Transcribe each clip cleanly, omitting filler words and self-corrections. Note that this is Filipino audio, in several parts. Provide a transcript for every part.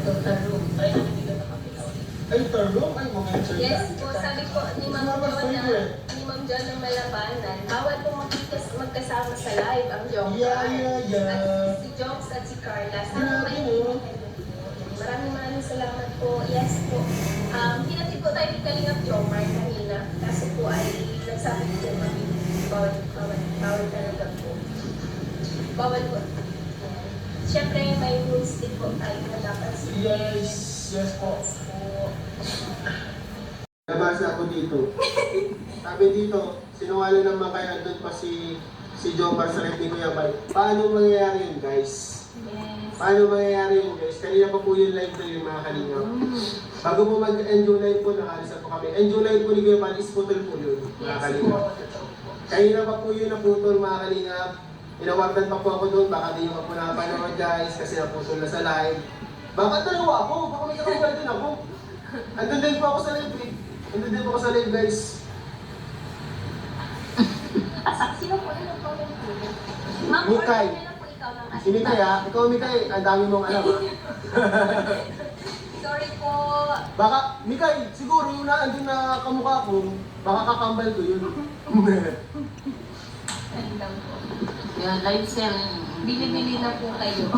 to, tarong. Ay, hindi ka nakapilaw. Ay, tarong? Ay, mga sir. Yes po, sabi po ni Ma'am John ng Malabanan, bawal po magkasama sa live ang Jong. Yeah. At si Jones at si Carla. Sana maintindihan niyo po. Maraming salamat po. Yes po. Hinatid po tayo ni Kalingap Jomar kanina. Kasi po ay nagsabi po kami, bawal talaga po. Bawal po. Siyempre may rules din po tayo na dapat Yes po. Nabasa ako dito. Sabi dito, sinungaling naman kayo, andun pa si Jomar sa live ni Kuya Bal. Paano mangyayari yun, guys? Yes. Paano mangyayari yun, guys? Kanina pa po yung live na yung mga kalingap. Bago po mag-enjoy live po, nakalisa po kami. Enjoy live po ni Kuya Bal is putol po yun, mga Yes kalingap. po, totoo po. Kanina pa po yun naputol, mga kalingap. Inawardan pa po ako doon, baka di nyo pa po nakapanood, guys, kasi naputol na sa live. Baka dalawa ako, baka may nakapal din ako. Andun din po ako sa live, eh. Andun din po ako sa live, guys. Sino po yung nag-comment po? Ma'am, Mikay. order na po ikaw ng Si Mikay, ha? Ikaw, Mikay, ang dami mong alam, ha? Sorry po. Baka, Mikay, siguro yung andun na kamukha ko, baka kakambal ko yun. Ganda po. Yan, live sir. Bili-bili na po kayo.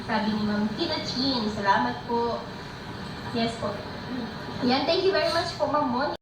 Sabi ni Ma'am Tina Chin. Salamat po. Yes po. Yan, thank you very much po, Ma'am Mon.